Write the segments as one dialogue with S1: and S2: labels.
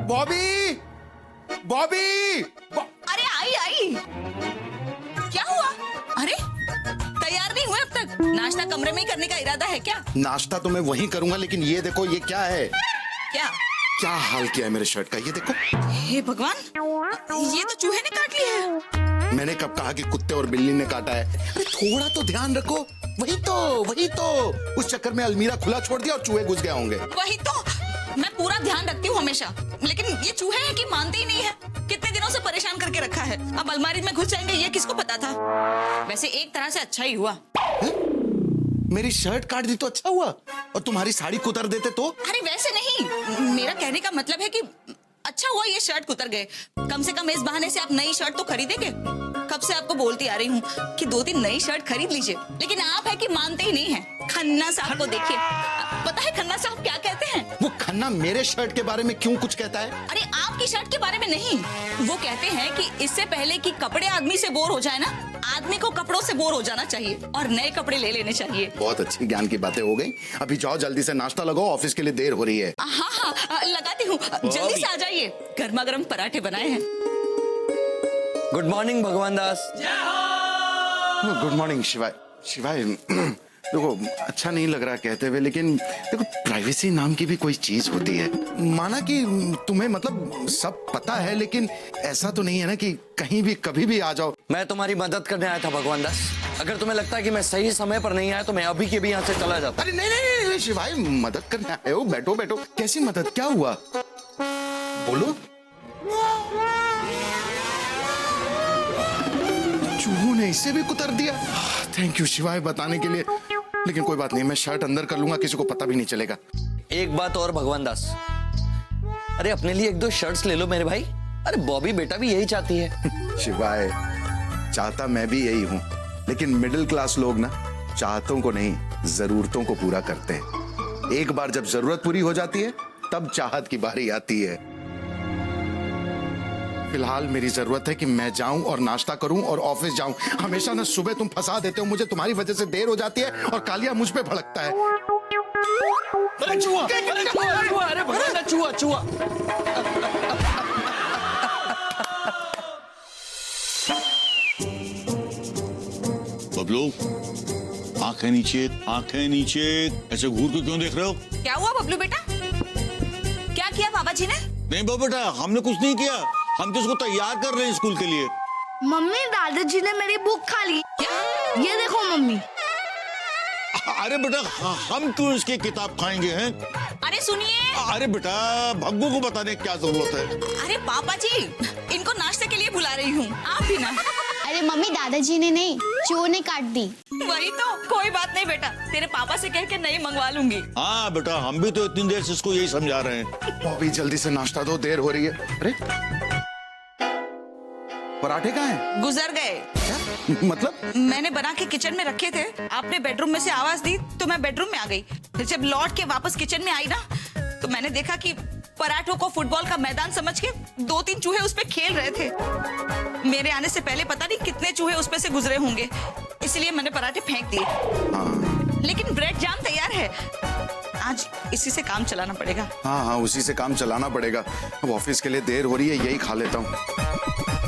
S1: बॉबी, बॉबी।
S2: अरे आई। क्या हुआ? अरे तैयार नहीं हुए अब तक? नाश्ता कमरे में ही करने का इरादा है क्या?
S1: नाश्ता तो मैं वहीं करूंगा, लेकिन ये देखो ये क्या है? क्या हाल किया है मेरे शर्ट का, ये देखो।
S2: हे भगवान, ये तो चूहे ने काट लिया है।
S1: मैंने कब कहा कि कुत्ते और बिल्ली ने काटा है? अरे थोड़ा तो ध्यान रखो। वही तो उस चक्कर में अलमीरा खुला छोड़ दिया और चूहे घुस गए होंगे।
S2: वही तो, मैं पूरा ध्यान रखती हूँ हमेशा, लेकिन ये चूहे हैं कि मानते ही नहीं है। कितने दिनों से परेशान करके रखा है, अब अलमारी में घुस जाएंगे ये किसको पता था। वैसे एक तरह से अच्छा ही हुआ।
S1: मेरी शर्ट काट दी तो अच्छा हुआ, और तुम्हारी साड़ी कुतर देते तो?
S2: अरे वैसे नहीं, मेरा कहने का मतलब है कि अच्छा हुआ ये शर्ट कुतर गए। कम से कम इस बहाने से आप नई शर्ट तो खरीदेंगे। कब से आपको बोलती आ रही हूँ कि 2-3 नई शर्ट खरीद लीजिए, लेकिन आप है कि मानते ही नहीं है। खन्ना साहब को देखिए, पता है खन्ना साहब क्या कहते हैं?
S1: वो खन्ना मेरे शर्ट के बारे में क्यों कुछ कहता है?
S2: अरे आपकी शर्ट के बारे में नहीं, वो कहते हैं कि इससे पहले कि कपड़े आदमी से बोर हो जाए ना, आदमी को कपड़ों से बोर हो जाना चाहिए और नए कपड़े ले लेने चाहिए।
S1: बहुत अच्छी ज्ञान की बातें हो गई। अभी जाओ जल्दी से नाश्ता लगाओ, ऑफिस के लिए देर हो रही है।
S2: हाँ लगाती हूँ, जल्दी से आ जाइए। गर्मा गर्म पराठे बनाए हैं।
S3: गुड मॉर्निंग भगवान दास।
S1: गुड मॉर्निंग शिवाय। देखो अच्छा नहीं लग रहा कहते हुए, लेकिन देखो प्राइवेसी नाम की भी कोई चीज होती है। माना कि तुम्हें मतलब सब पता है, लेकिन ऐसा तो नहीं है ना कि कहीं भी कभी भी आ जाओ।
S3: मैं तुम्हारी मदद करने आया था भगवान दास। अगर तुम्हें लगता है कि मैं सही समय पर नहीं आया तो मैं अभी के भी यहाँ से चला जाता।
S1: अरे नहीं शिवाय, मदद करने आए हो, बैठो। कैसी मदद, क्या हुआ बोलो। चूहों ने इसे भी कुतर दिया। थैंक यू शिवाय बताने के लिए, लेकिन कोई बात नहीं, मैं शर्ट अंदर कर लूंगा, किसी को पता भी नहीं चलेगा।
S3: एक बात और भगवान दास, अरे अपने लिए 1-2 शर्ट्स ले लो मेरे भाई। अरे बॉबी बेटा भी यही चाहती है।
S1: शिवाय चाहता मैं भी यही हूँ, लेकिन मिडिल क्लास लोग ना चाहतों को नहीं जरूरतों को पूरा करते हैं। एक बार जब जरूरत पूरी हो जाती है तब चाहत की बारी आती है। फिलहाल मेरी जरूरत है कि मैं जाऊं और नाश्ता करूं और ऑफिस जाऊं। हमेशा ना सुबह तुम फंसा देते हो मुझे, तुम्हारी वजह से देर हो जाती है और कालिया मुझ पे भड़कता है।
S3: अरे चूहा, अरे भगवान चूहा।
S4: बबलू, आंखें नीचे, ऐसे घूर के क्यों देख रहे हो?
S2: क्या हुआ बबलू बेटा? क्या किया बाबा जी ने?
S4: नहीं बाबा बेटा, हमने कुछ नहीं किया, हम तो इसको तैयार कर रहे हैं स्कूल के लिए।
S5: मम्मी दादाजी ने मेरी बुक खा ली।
S2: क्या?
S5: ये देखो मम्मी।
S4: अरे बेटा हम क्यों इसकी किताब खाएंगे हैं?
S2: अरे सुनिए।
S4: अरे बेटा भग्गू को बताने की क्या जरूरत है?
S2: अरे पापा जी, इनको नाश्ते के लिए बुला रही हूँ, आप भी ना।
S6: अरे मम्मी दादाजी ने नहीं, चोर ने काट दी।
S2: वही तो, कोई बात नहीं बेटा, तेरे पापा से कह के नहीं मंगवा लूंगी।
S4: हाँ बेटा, हम भी तो इतनी देर से इसको यही समझा रहे हैं।
S1: बॉबी जल्दी से नाश्ता दो, देर हो रही है। अरे पराठे कहाँ हैं?
S2: गुजर गए।
S1: क्या मतलब?
S2: मैंने बना के किचन में रखे थे, आपने बेडरूम में से आवाज दी तो मैं बेडरूम में आ गई। फिर जब लौट के वापस किचन में आई ना, तो मैंने देखा कि पराठों को फुटबॉल का मैदान समझ के 2-3 चूहे उस पे खेल रहे थे। मेरे आने से पहले पता नहीं कितने चूहे उस पे से गुजरे होंगे, इसलिए मैंने पराठे फेंक दिए। लेकिन ब्रेड जाम तैयार है, आज इसी से काम चलाना पड़ेगा।
S1: हाँ उसी से काम चलाना पड़ेगा। अब ऑफिस के लिए देर हो रही है, यही खा लेता हूँ।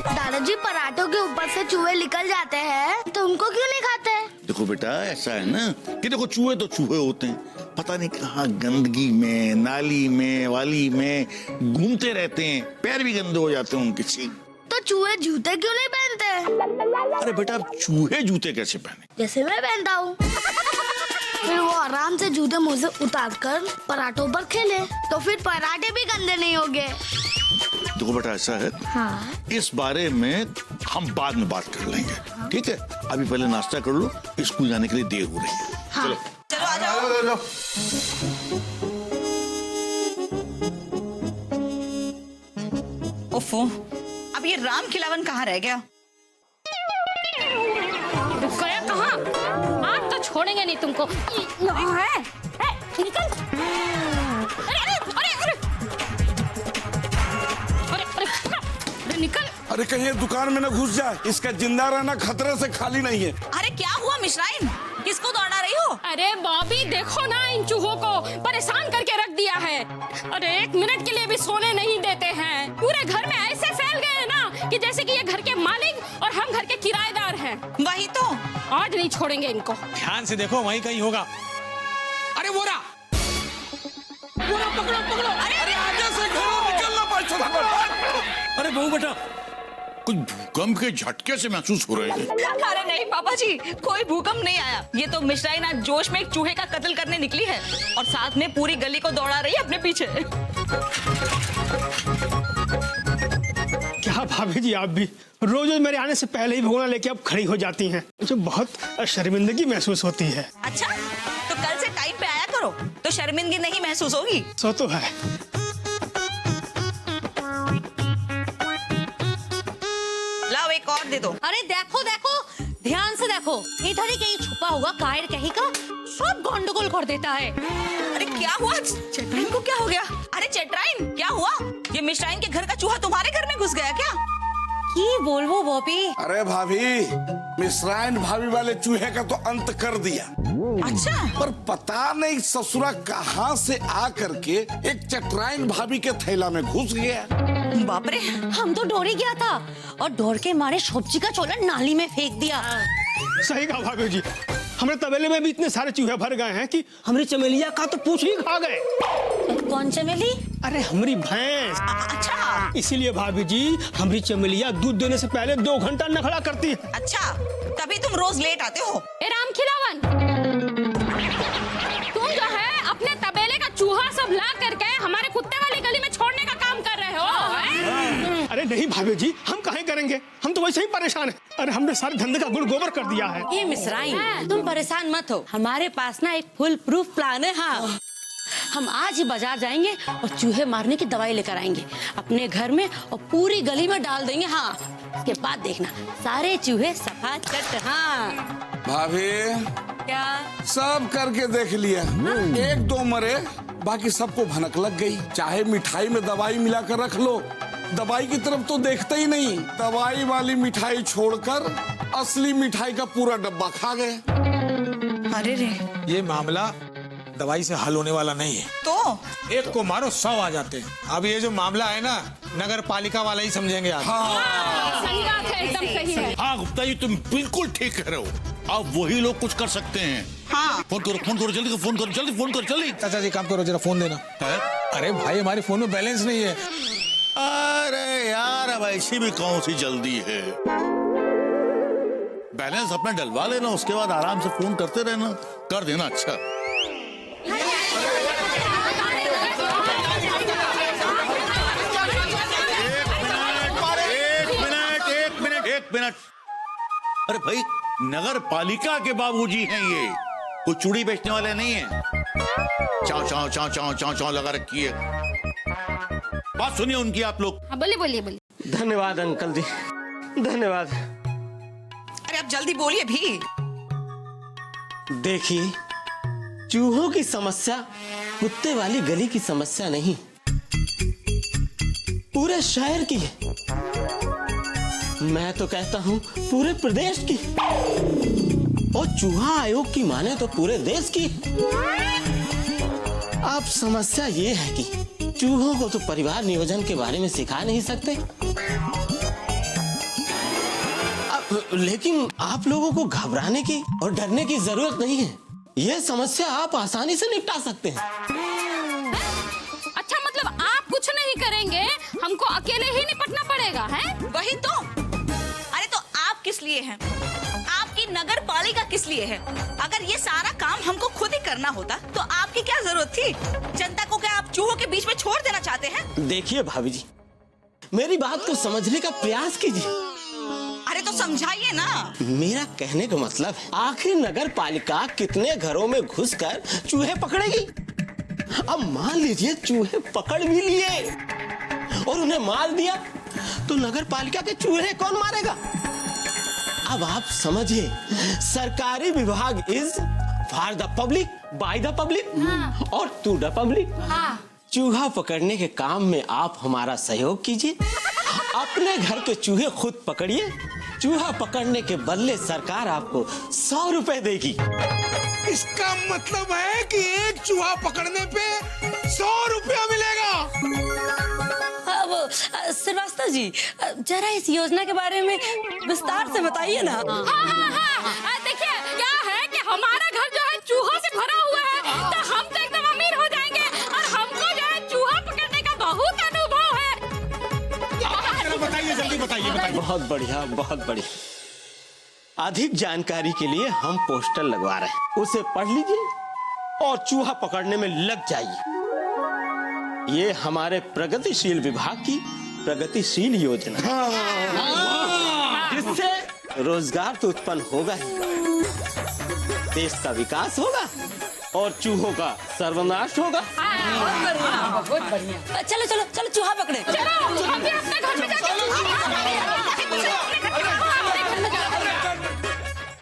S5: दादाजी पराठों के ऊपर से चूहे निकल जाते हैं तो उनको क्यों नहीं खाते?
S4: देखो बेटा ऐसा है ना कि देखो चूहे तो चूहे होते हैं, पता नहीं कहाँ गंदगी में, नाली में, वाली में घूमते रहते हैं, पैर भी गंदे हो जाते हैं उनके।
S5: तो चूहे जूते क्यों नहीं पहनते?
S4: अरे बेटा अब चूहे जूते कैसे पहने?
S5: जैसे मैं पहनता हूँ। फिर वो आराम से जूते मुंह से उतार कर पराठों पर खेले, तो फिर पराठे भी गंदे नहीं होंगे।
S4: देखो बेटा ऐसा है,
S5: हाँ।
S4: इस बारे में हम बाद में बात कर लेंगे, ठीक है? अभी पहले नाश्ता कर लो, स्कूल जाने के लिए देर हो रही है।
S5: हाँ।
S2: चलो आ जाओ। ओफो, अब ये राम खिलावन कहाँ रह गया?
S6: गया कहाँ? आज तो छोड़ेंगे नहीं तुमको। यहाँ है। निकल। अरे निकल।
S7: अरे कहीं ये दुकान में ना घुस जाए, इसका जिंदा रहना खतरे से खाली नहीं है।
S2: अरे क्या हुआ मिश्राइन, किसको दौड़ा रही हो?
S6: अरे बॉबी देखो ना, इन चूहों को परेशान करके रख दिया है। अरे 1 मिनट के लिए भी सोने नहीं देते हैं। पूरे घर में ऐसे फैल गए हैं ना कि जैसे कि ये घर के मालिक और हम घर के किराएदार हैं।
S2: वही तो।
S6: आज नहीं छोड़ेंगे इनको।
S7: ध्यान से देखो, वहीं कहीं होगा। अरे वो रहा। पकड़ो पकड़ो। अरे आगे से घरों निकलना पड़ता।
S4: अरे बहू बेटा, कुछ भूकंप के झटके से महसूस हो रहे हैं।
S2: अरे नहीं पापा जी, कोई भूकंप नहीं आया। ये तो मिश्राइन आज जोश में एक चूहे का कत्ल करने निकली है और साथ में पूरी गली को दौड़ा रही है अपने पीछे।
S8: क्या भाभी जी, आप भी रोज रोज मेरे आने से पहले ही भगोना लेके अब खड़ी हो जाती हैं। मुझे बहुत शर्मिंदगी महसूस होती है।
S2: अच्छा, तो कल से टाइम पे आया करो तो शर्मिंदगी नहीं महसूस होगी।
S8: सो तो है।
S2: लाओ एक और दे दो।
S9: अरे देखो देखो, ध्यान से देखो, इधर ही कहीं छुपा होगा कायर कहीं का, सब गंडगोल कर देता है।
S2: अरे क्या हुआ? चेट्राइन को क्या हो गया? अरे चेट्राइन, क्या हुआ? ये मिश्राइन के घर का चूहा तुम्हारे घर में घुस गया क्या?
S9: की बोलवो बॉबी?
S10: अरे भाभी, मिश्राइन भाभी वाले चूहे का तो अंत कर दिया।
S2: अच्छा,
S10: पर पता नहीं ससुरा कहाँ से आ करके एक चटराइन भाभी के थैला में घुस गया।
S2: बाप रे।
S9: हम तो डर ही गया था और डर के मारे सब्जी का चोला नाली में फेंक दिया।
S8: सही कहा भाभी जी, हमारे तबेले में भी इतने सारे चूहे भर गए हैं कि हमारी चमेलिया का तो पूछ ही खा गए।
S9: कौन चमेली?
S8: अरे हमारी भैंस।
S2: अच्छा
S8: इसीलिए भाभी जी, हमारी चमेलिया दूध देने से पहले 2 घंटा नखड़ा करती है।
S2: अच्छा, तभी तुम रोज लेट आते हो।
S6: ए राम खिलावन, तुम जो है अपने तबेले का चूहा सब ला करके हमारे कुत्ते वाली गली में छोड़ने का काम कर रहे हो।
S8: अरे नहीं भाभी जी, हम काहे करेंगे, हम तो वैसे ही परेशान हैं। अरे हमने सारे धंधे का गुड़ गोबर कर दिया है।
S9: ये मिश्राइन, तुम परेशान मत हो, हमारे पास ना एक फुल प्रूफ प्लान है। हाँ, हम आज ही बाजार जाएंगे और चूहे मारने की दवाई लेकर आएंगे अपने घर में और पूरी गली में डाल देंगे। हाँ, उसके बाद देखना सारे चूहे सफा चट। हाँ
S10: भाभी,
S9: क्या?
S10: सब करके देख लिया, 1-2 मरे, बाकी सबको भनक लग गई। चाहे मिठाई में दवाई मिलाकर रख लो, दवाई की तरफ तो देखते ही नहीं। दवाई वाली मिठाई छोड़कर असली मिठाई का पूरा डब्बा खा गए।
S2: अरे रे,
S7: ये मामला दवाई से हल होने वाला नहीं है।
S2: तो
S7: एक को मारो 100 आ जाते हैं। अब ये जो मामला है ना, नगर पालिका वाला ही समझेंगे आप।
S6: सही बात है, एकदम सही है।
S4: हाँ गुप्ता जी, तुम बिल्कुल ठीक कह रहे हो। अब वही लोग कुछ कर सकते हैं।
S2: हाँ।
S4: फोन करो जल्दी, फोन करो जल्दी।
S7: चाचा जी काम करो, जरा फोन देना। अरे भाई, हमारे फोन में बैलेंस नहीं है।
S4: अरे यार, अब ऐसी भी कौन सी जल्दी है। बैलेंस अपना डलवा लेना, उसके बाद आराम से फोन करते रहना, कर देना। अच्छा एक मिनट। अरे भाई, नगर पालिका के बाबूजी हैं ये, कोई चूड़ी बेचने वाले नहीं है। चाव चाव चाव चाव चाव चाव लगा रखी है। बात सुनिए उनकी आप लोग।
S6: हाँ, बोलिए।
S8: धन्यवाद अंकल जी, धन्यवाद।
S2: अरे अब जल्दी बोलिए भी।
S11: देखिए, चूहों की समस्या कुत्ते वाली गली की समस्या नहीं, पूरे शहर की है। मैं तो कहता हूं पूरे प्रदेश की, और चूहा आयोग की माने तो पूरे देश की। अब समस्या ये है कि चूहों को तो परिवार नियोजन के बारे में सिखा नहीं सकते। लेकिन आप लोगों को घबराने की और डरने की जरूरत नहीं है। यह समस्या आप आसानी से निपटा सकते हैं।
S6: अच्छा, मतलब आप कुछ नहीं करेंगे, हमको अकेले ही निपटना पड़ेगा है?
S2: वही तो। अरे तो आप किस लिए हैं? आपकी नगर पालिका किस लिए है? अगर ये सारा काम हमको खुद ही करना होता तो आपकी क्या जरूरत थी? जनता को क्या आप चूहों के बीच में छोड़ देना चाहते हैं?
S11: देखिए भाभी जी, मेरी बात को समझने का प्रयास कीजिए।
S2: अरे तो समझाइए ना।
S11: मेरा कहने का मतलब है, आखिर नगर पालिका कितने घरों में घुसकर चूहे पकड़ेगी? अब मान लीजिए चूहे पकड़ भी लिए और उन्हें मार दिया, तो नगर पालिका के चूहे कौन मारेगा? अब आप समझिए, सरकारी विभाग is for the public, by the public और टू द पब्लिक। चूहा पकड़ने के काम में आप हमारा सहयोग कीजिए, अपने घर के चूहे खुद पकड़िए चूहा पकड़ने के बदले सरकार आपको 100 रुपए देगी।
S7: इसका मतलब है कि एक चूहा पकड़ने पे 100 रुपया मिलेगा।
S9: अब श्रीवास्तव जी जरा इस योजना के बारे में विस्तार से बताइए ना।
S6: हाँ, देखिए क्या है कि हमारा घर जो है चूहों से भरा हुआ है, तो हम तो एकदम अमीर हो जाएंगे और हमको जो है चूहा पकड़ने का बहुत अनुभव है।
S7: चलो बताइए, जल्दी बताइए।
S11: बहुत बढ़िया, बहुत बढ़िया। अधिक जानकारी के लिए हम पोस्टर लगवा रहे हैं, उसे पढ़ लीजिए और चूहा पकड़ने में लग जाइए। ये हमारे प्रगतिशील विभाग की प्रगतिशील योजना है, जिससे रोजगार तो उत्पन्न होगा ही, देश का विकास होगा और चूहों का सर्वनाश होगा।
S9: बहुत बढ़िया। चलो चलो चलो चूहा पकड़े।
S6: चलो हम भी अपने घर में जाके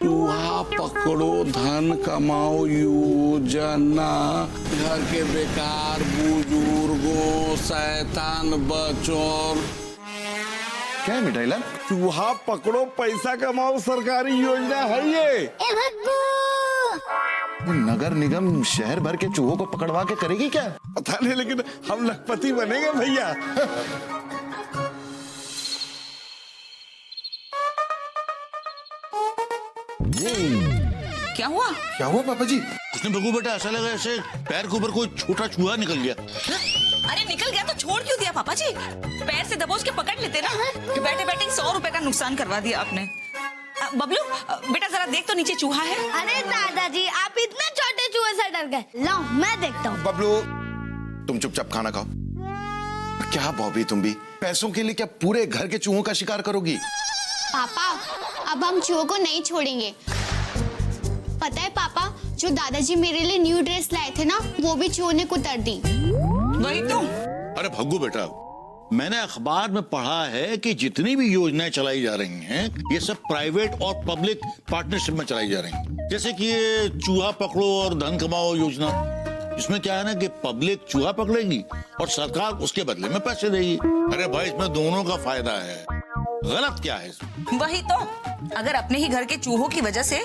S10: चूहा पकड़ो धन कमाओ योजना, घर के बेकार बुजुर्गों, शैतान बच्चों।
S1: क्या है मिठाई लाल?
S10: चूहा पकड़ो पैसा कमाओ सरकारी योजना है ये।
S1: नगर निगम शहर भर के चूहों को पकड़वा के करेगी क्या?
S10: पता नहीं, लेकिन हम लखपति बनेंगे भैया।
S2: क्या हुआ?
S1: क्या हुआ पापा जी?
S4: उसने बगू बेटा ऐसा लगा ऐसे पैर के ऊपर कोई छोटा चूहा निकल गया।
S2: अरे निकल गया तो छोड़ क्यों दिया पापा जी? पैर से दबोच के पकड़ लेते ना। कि बैठे बैठे 100 रुपए का नुकसान करवा दिया आपने। बबलू बेटा जरा देख तो नीचे चूहा है।
S5: अरे दादाजी आप इतने छोटे चूहे से डर गए। लो मैं देखता हूँ।
S1: बबलू तुम चुपचाप खाना खाओ। क्या बॉबी तुम भी पैसों के लिए क्या पूरे घर के चूहों का शिकार करोगी?
S12: पापा अब हम चूहों को नहीं छोड़ेंगे। पता है पापा, जो दादाजी मेरे लिए न्यू ड्रेस लाए थे ना, वो भी चूहों ने कुतर दी।
S2: वही तो।
S4: अरे भग्गू बेटा, मैंने अखबार में पढ़ा है कि जितनी भी योजनाएं चलाई जा रही हैं, ये सब प्राइवेट और पब्लिक पार्टनरशिप में चलाई जा रही हैं। जैसे कि ये चूहा पकड़ो और धन कमाओ योजना, इसमें क्या है ना कि पब्लिक चूहा पकड़ेगी और सरकार उसके बदले में पैसे देगी। अरे भाई इसमें दोनों का फायदा है, गलत क्या है इसमें?
S2: वही तो। अगर अपने ही घर के चूहों की वजह से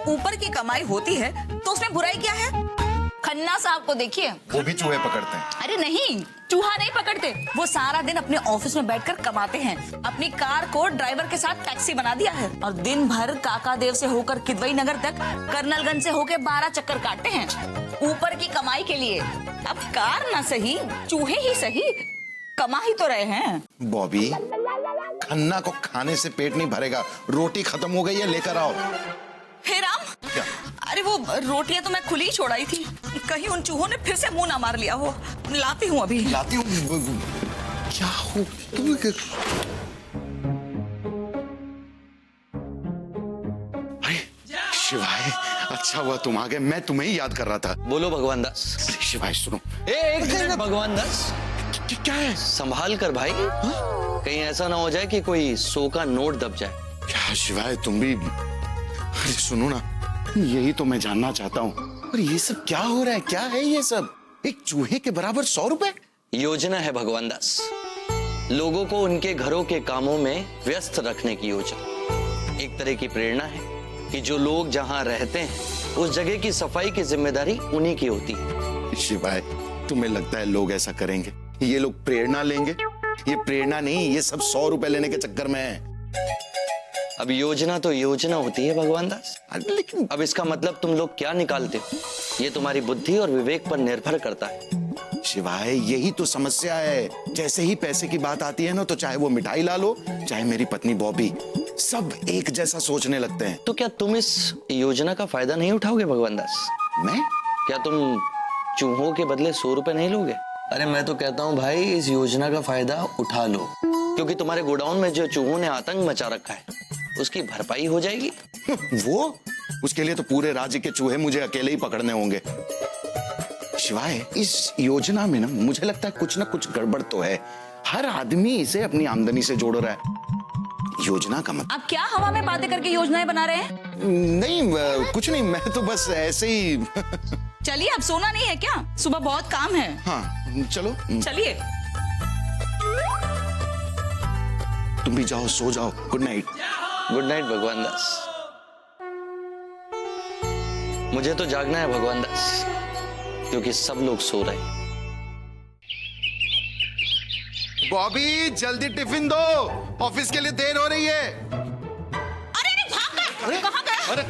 S2: ऊपर की कमाई होती है तो उसमें बुराई क्या है? खन्ना साहब को देखिए,
S1: वो भी चूहे पकड़ते हैं।
S2: अरे नहीं, चूहा नहीं पकड़ते। वो सारा दिन अपने ऑफिस में बैठकर कमाते हैं। अपनी कार को ड्राइवर के साथ टैक्सी बना दिया है और दिन भर काका देव से होकर किदवई नगर तक कर्नलगंज से होकर 12 चक्कर काटते हैं ऊपर की कमाई के लिए। अब कार ना सही, चूहे ही सही, कमा ही तो रहे हैं।
S1: बॉबी खन्ना को खाने से पेट नहीं भरेगा। रोटी खत्म हो गई है, लेकर आओ।
S2: हे राम,
S1: क्या?
S2: अरे वो रोटियां तो मैं खुली ही छोड़ाई थी, कहीं उन चूहों ने फिर से मुंह ना मार लिया हो। लाती हूँ अभी।
S1: लाती हूँ। क्या हो तुम? शिवाय अच्छा हुआ तुम आ गए, मैं तुम्हें ही याद कर रहा था।
S3: बोलो भगवान दास।
S1: शिवाय सुनो।
S3: एक मिनट भगवान दास,
S1: क्या है?
S3: संभाल कर भाई, कहीं ऐसा ना हो जाए कि कोई 100 का नोट दब जाए।
S1: क्या शिवाय तुम भी? अरे सुनो ना, यही तो मैं जानना चाहता हूँ। और ये सब क्या हो रहा है? क्या है ये सब? एक चूहे के बराबर 100 रुपए?
S3: योजना है भगवान दास, लोगों को उनके घरों के कामों में व्यस्त रखने की योजना। एक तरह की प्रेरणा है कि जो लोग जहाँ रहते हैं उस जगह की सफाई की जिम्मेदारी उन्हीं की होती है।
S1: शिवाय तुम्हें लगता है लोग ऐसा करेंगे? ये लोग प्रेरणा लेंगे? ये प्रेरणा नहीं, ये सब 100 रुपए लेने के चक्कर में है।
S3: अब योजना तो योजना होती है भगवान दास,
S1: लेकिन
S3: अब इसका मतलब तुम लोग क्या निकालते हो, ये तुम्हारी बुद्धि और विवेक पर निर्भर करता है।
S1: शिवाय यही तो समस्या है। जैसे ही पैसे की बात आती है ना, तो चाहे वो मिठाई ला लो, चाहे मेरी पत्नी बॉबी, सब एक जैसा सोचने लगते हैं।
S3: तो क्या तुम इस योजना का फायदा नहीं उठाओगे भगवान दास?
S1: मैं?
S3: क्या तुम चूहों के बदले 100 रुपए नहीं लोगे? अरे मैं तो कहता हूँ भाई, इस योजना का फायदा उठा लो, क्योंकि तुम्हारे गोडाउन में जो चूहों ने आतंक मचा रखा है उसकी भरपाई हो जाएगी।
S1: वो? उसके लिए तो पूरे राज्य के चूहे मुझे अकेले ही पकड़ने होंगे। शिवाय इस योजना में ना मुझे लगता है कुछ ना कुछ गड़बड़ तो है। हर आदमी इसे अपनी आमदनी से जोड़ रहा है। योजना का मतलब?
S2: आप क्या हवा में बातें करके योजनाएं बना रहे हैं?
S1: नहीं कुछ नहीं, मैं तो बस ऐसे ही।
S2: चलिए, अब सोना नहीं है क्या? सुबह बहुत काम है।
S1: हाँ चलो
S2: चलिए।
S1: तुम भी जाओ, सो जाओ। Good night.
S3: गुड नाइट भगवान दास। मुझे तो जागना है भगवान दास, क्योंकि सब लोग सो रहे हैं।
S1: बॉबी जल्दी टिफिन दो, ऑफिस के लिए देर हो रही है।
S2: अरे नहीं, भाग गए। कहाँ गए?
S1: अरे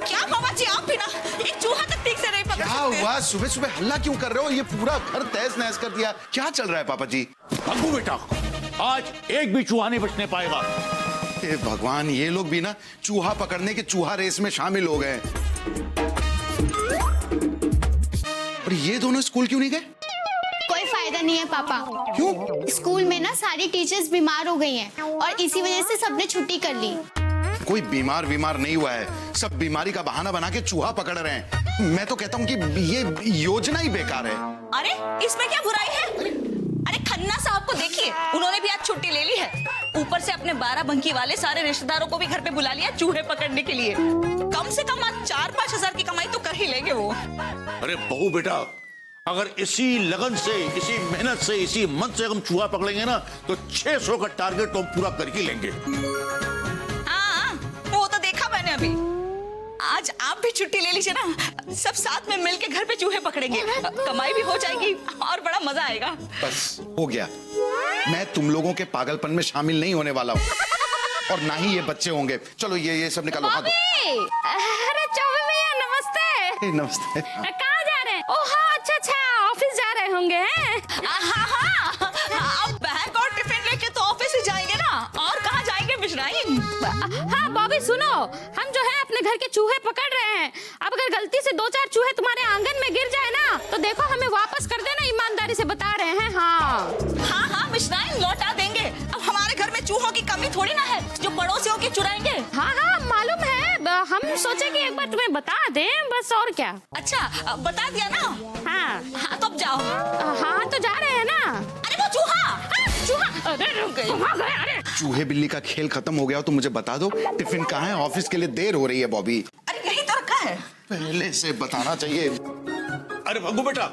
S2: क्या पापा जी, आप भी ना एक चूहा तक ठीक से नहीं पकड़
S1: क्या
S2: सकते।
S1: हुआ? सुबह सुबह हल्ला क्यों कर रहे हो? ये पूरा घर तहस नहस कर दिया। क्या चल रहा है पापा जी?
S4: भग्गू बेटा, आज एक भी चूहा नहीं बचने पाएगा।
S1: हे भगवान, ये लोग भी ना चूहा पकड़ने के चूहा रेस में शामिल हो गए। और ये दोनों स्कूल क्यों नहीं गए?
S12: कोई फायदा नहीं है पापा।
S1: क्यों?
S12: स्कूल में ना सारी टीचर्स बीमार हो गई हैं और इसी वजह से सबने छुट्टी कर ली।
S1: कोई बीमार नहीं हुआ है, सब बीमारी का बहाना बना के चूहा पकड़ रहे हैं। मैं तो कहता हूँ कि ये योजना ही बेकार है।
S2: अरे इसमें क्या बुराई है? अरे खन्ना साहब को देखिए, उन्होंने भी आज छुट्टी ले ली है। ऊपर से अपने 12 बंकी वाले सारे रिश्तेदारों को भी घर पे बुला लिया चूहे पकड़ने के लिए। कम से कम आज 4-5 हजार की कमाई तो कर ही लेंगे वो।
S4: अरे बहू बेटा, अगर इसी लगन से, इसी मेहनत से, इसी मन से हम चूहा पकड़ेंगे ना, तो 600 का टारगेट तो हम पूरा कर ही लेंगे।
S2: हाँ, वो तो देखा मैंने अभी। आज आप भी छुट्टी ले लीजिए ना, सब साथ में मिलके घर पे चूहे पकड़ेंगे, कमाई भी हो जाएगी और बड़ा मजा आएगा।
S1: बस हो गया, मैं तुम लोगों के पागलपन में शामिल नहीं होने वाला हूँ, और ना ही ये बच्चे होंगे। चलो ये सब निकालो। हाँ,
S6: अरे चौबे भैया नमस्ते।
S1: नमस्ते।
S6: कहाँ जा रहे हैं? ओह अच्छा, ऑफिस जा रहे होंगे हैं?
S2: हाँ, आप बैग और टिफिन लेके तो ऑफिस ही जाएंगे ना, और कहाँ जाएंगे मिश्राइन?
S6: हाँ बॉबी सुनो, हम जो है अपने घर के चूहे पकड़ रहे हैं। अब अगर गलती से 2-4 चूहे तुम्हारे आंगन में गिर जाए ना, तो देखो हमें वापस कर देना, ईमानदारी से बता रहे हैं।
S2: हाँ मिश्राइन, लौटा देंगे। अब हमारे घर में चूहों की कमी थोड़ी ना है जो पड़ोसियों के चुराएंगे।
S6: हाँ मालूम है, हम सोचे कि एक बार तुम्हें बता दें, बस और क्या।
S2: अच्छा बता दिया ना? हाँ तो अब जाओ।
S6: हाँ तो जा रहे हैं ना।
S2: अरे वो चूहा, अरे रुक गई।
S6: अरे
S1: चूहे बिल्ली का खेल खत्म हो गया तो मुझे बता दो, टिफिन कहाँ है? ऑफिस के लिए देर हो रही है बॉबी।
S2: अरे यही तो रखा है।
S1: पहले से बताना चाहिए।
S4: अरे भग्गू बेटा।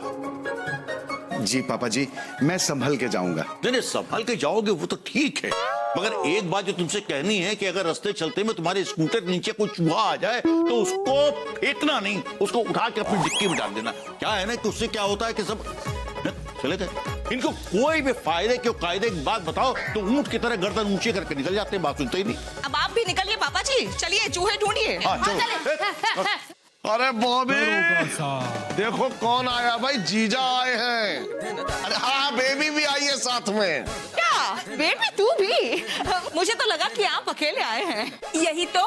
S1: जी पापा जी, मैं संभल के जाऊंगा।
S4: नहीं, संभाल के जाओगे वो तो ठीक है, मगर एक बात जो तुमसे कहनी है कि अगर रास्ते चलते में तुम्हारे स्कूटर के नीचे कोई चूहा आ जाए तो उसको फेंकना नहीं, उसको उठा के अपनी डिक्की में डाल देना। क्या है ना कि उससे क्या होता है कि सब चले थे, इनको कोई भी फायदे के कायदे की बात बताओ तो ऊंट की तरह गर्दन ऊंची करके निकल जाते हैं, बात सुनते ही नहीं।
S2: अब आप भी निकलिए पापा जी, चलिए चूहे ढूंढिए।
S10: अरे बॉबी देखो कौन आया भाई, जीजा आए हैं। अरे हाँ, बेबी भी आई है साथ में।
S2: क्या बेबी तू भी? मुझे तो लगा कि आप अकेले आए हैं।
S13: यही तो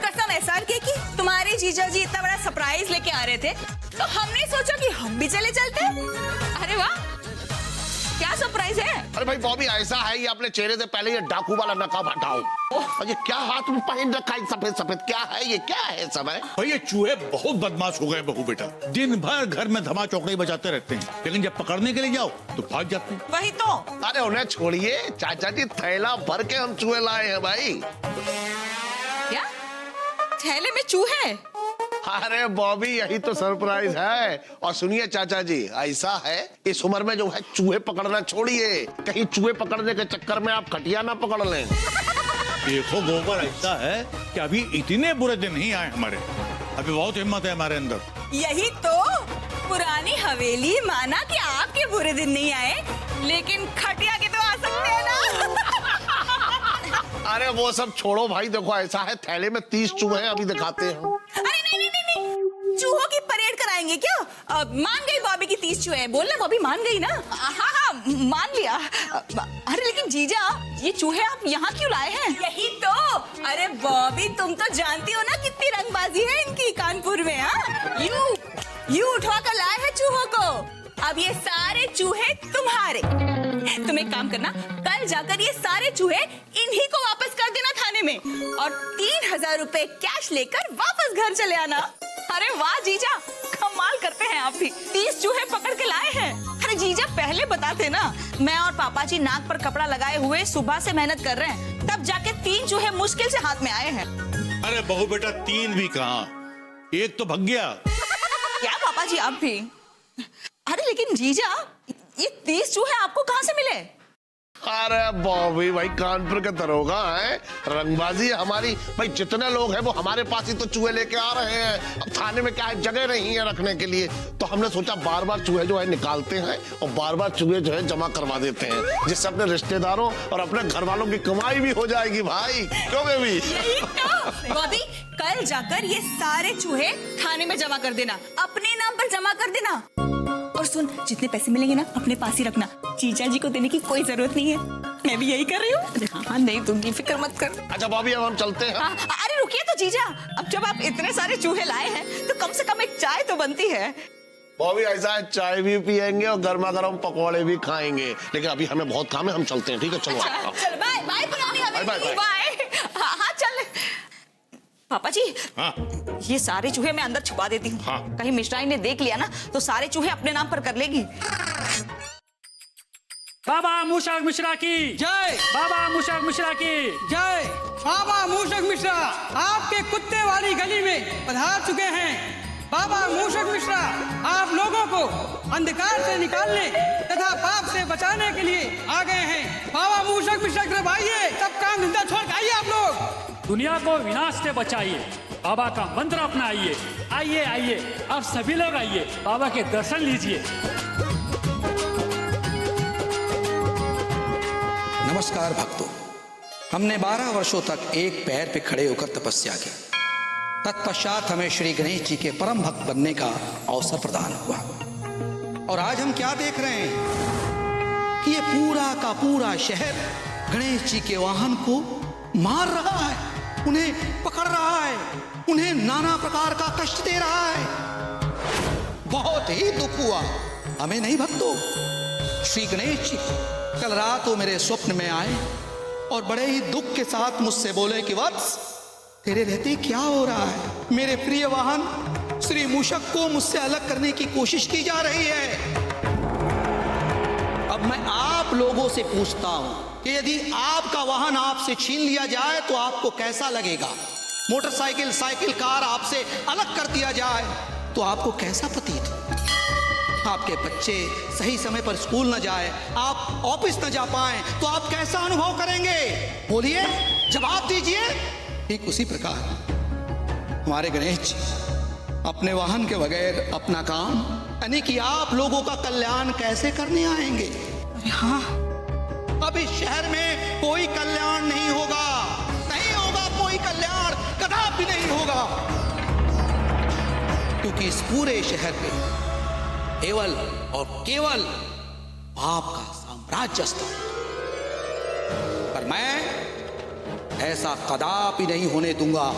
S13: कसम है सर की तुम्हारे जीजा जी इतना बड़ा सरप्राइज लेके आ रहे थे, तो हमने सोचा कि हम भी चले चलते।
S2: अरे वाह, क्या सरप्राइज है?
S10: अरे भाई बॉबी ऐसा है, ये अपने चेहरे से पहले ये डाकू वाला नकाब हटाओ। और ये क्या हाथ में पहन रखा है सफेद सफेद, क्या है ये? क्या है सब है?
S4: भाई ये चूहे बहुत बदमाश हो गए बहू बेटा, दिन भर घर में धमा चौकड़ी बजाते रहते हैं, लेकिन जब पकड़ने के लिए जाओ तो भाग जाते हैं।
S2: वही तो।
S10: अरे उन्हें छोड़िए, चाचा जी थैला भर के हम चूहे लाए हैं भाई।
S2: क्या थैले में चूहे?
S10: अरे बॉबी यही तो सरप्राइज है। और सुनिए चाचा जी, ऐसा है इस उम्र में जो है चूहे पकड़ना छोड़िए, कहीं चूहे पकड़ने के चक्कर में आप खटिया ना पकड़ लें।
S4: देखो गोबर, ऐसा है कि अभी इतने बुरे दिन नहीं आए हमारे, अभी बहुत हिम्मत है हमारे अंदर।
S13: यही तो पुरानी हवेली, माना कि आपके बुरे दिन नहीं आए, लेकिन खटिया के तो आ सकते हैं ना।
S10: अरे वो सब छोड़ो भाई, देखो ऐसा है थैले में 30 चूहे हैं, अभी दिखाते हैं।
S13: अरे नहीं, चूहों की परेड कराएंगे क्या? मान गई बॉबी की 30 चूहे। बोलना बॉबी मान गई ना?
S2: हाँ मान लिया। अरे लेकिन जीजा, ये चूहे आप यहाँ क्यों लाए हैं?
S13: यही तो। अरे बॉबी तुम तो जानती हो ना कितनी रंगबाजी है इनकी कानपुर में। हाँ, यू उठवा कर लाए हैं चूहों को। अब ये सारे चूहे तुम्हारे। तुम एक काम करना, कल जाकर ये सारे चूहे इन्हीं को वापस कर देना थाने में, और 3000 रुपए कैश लेकर वापस घर चले आना।
S2: अरे वाह जीजा, कमाल करते हैं आप भी, 30 चूहे पकड़ के लाए हैं। अरे जीजा पहले बताते ना, मैं और पापा जी नाक पर कपड़ा लगाए हुए सुबह से मेहनत कर रहे हैं, तब जाके 3 चूहे मुश्किल से हाथ में आए हैं।
S4: अरे बहू बेटा, 3 भी कहाँ, एक तो भाग गया।
S2: क्या पापा जी आप भी? अरे लेकिन जीजा, ये 30 चूहे आपको कहाँ से मिले?
S14: अरे बॉबी भाई, कानपुर के दरोगा है, रंगबाजी है हमारी भाई। जितने लोग हैं वो हमारे पास ही तो चूहे लेके आ रहे हैं। अब थाने में क्या है, जगह नहीं है रखने के लिए, तो हमने सोचा बार बार चूहे जो है निकालते हैं और बार बार चूहे जो है जमा करवा देते हैं, जिससे अपने रिश्तेदारों और अपने घर वालों की कमाई भी हो जाएगी भाई। क्यों बेबी?
S13: बॉबी, कल जाकर ये सारे चूहे थाने में जमा कर देना, अपने नाम पर जमा कर देना। और सुन, जितने पैसे मिलेंगे ना अपने पास ही रखना, जीजा जी को देने की कोई जरूरत नहीं है। मैं भी यही कर रही हूँ। हाँ, नहीं दूंगी, फिक्र मत कर।
S14: अच्छा बॉबी, अब हम चलते हैं।
S2: अरे रुकिए तो जीजा, अब जब आप इतने सारे चूहे लाए हैं तो कम से कम एक चाय तो बनती है।
S14: बॉबी ऐसा है, चाय भी पियेंगे और गर्मा गर्म पकौड़े भी खाएंगे, लेकिन अभी हमें बहुत काम है, हम चलते हैं। ठीक है, चलो।
S13: चल बाय बाय
S14: बाय।
S2: बाय। हाँ चल। पापा जी,
S4: हाँ
S2: ये सारे चूहे मैं अंदर छुपा देती हूँ।
S4: हाँ।
S2: कहीं मिश्राई ने देख लिया ना तो सारे चूहे अपने नाम पर कर लेगी।
S15: बाबा मूषक मिश्रा की
S8: जय।
S15: बाबा मूषक मिश्रा की
S8: जय। बाबा मूषक मिश्रा आपके कुत्ते वाली गली में पधार चुके हैं। बाबा मूषक मिश्रा आप लोगों को अंधकार से निकालने तथा पाप से बचाने के लिए आ गए हैं। बाबा मूषक मिश्रा की तरफ आइए, सब काम धंधा छोड़ के आइए आप लोग।
S15: दुनिया को विनाश से बचाइए, बाबा का मंत्र अपनाइए। आइए आइए, आप सभी लोग आइए, बाबा के दर्शन लीजिए।
S16: नमस्कार भक्तों, हमने 12 वर्षों तक एक पैर पे खड़े होकर तपस्या की। तत्पश्चात हमें श्री गणेश जी के परम भक्त बनने का अवसर प्रदान हुआ। और आज हम क्या देख रहे हैं कि ये पूरा का पूरा शहर गणेश जी के वाहन को मार रहा है, उन्हें पकड़ रहा है, उन्हें नाना प्रकार का कष्ट दे रहा है। बहुत ही दुख हुआ हमें, नहीं भक्तों? श्री गणेश जी कल रात वो मेरे स्वप्न में आए और बड़े ही दुख के साथ मुझसे बोले कि वत्स, तेरे रहते क्या हो रहा है? मेरे प्रिय वाहन श्री मूषक को मुझसे अलग करने की कोशिश की जा रही है। अब मैं आप लोगों से पूछता हूं कि यदि आपका वाहन आपसे छीन लिया जाए तो आपको कैसा लगेगा? मोटरसाइकिल, साइकिल, कार आपसे अलग कर दिया जाए तो आपको कैसा प्रतीत हो? आपके बच्चे सही समय पर स्कूल न जाए, आप ऑफिस न जा पाए तो आप कैसा अनुभव करेंगे? बोलिए, जवाब दीजिए। ठीक उसी प्रकार हमारे गणेश जी अपने वाहन के बगैर अपना काम यानी कि आप लोगों का कल्याण कैसे करने आएंगे?
S2: हाँ,
S16: अब इस शहर में कोई कल्याण नहीं होगा, नहीं होगा कोई कल्याण, कदापि नहीं होगा, क्योंकि इस पूरे शहर पे केवल और केवल पाप का साम्राज्य स्थापित। पर मैं ऐसा कदापि नहीं होने दूंगा,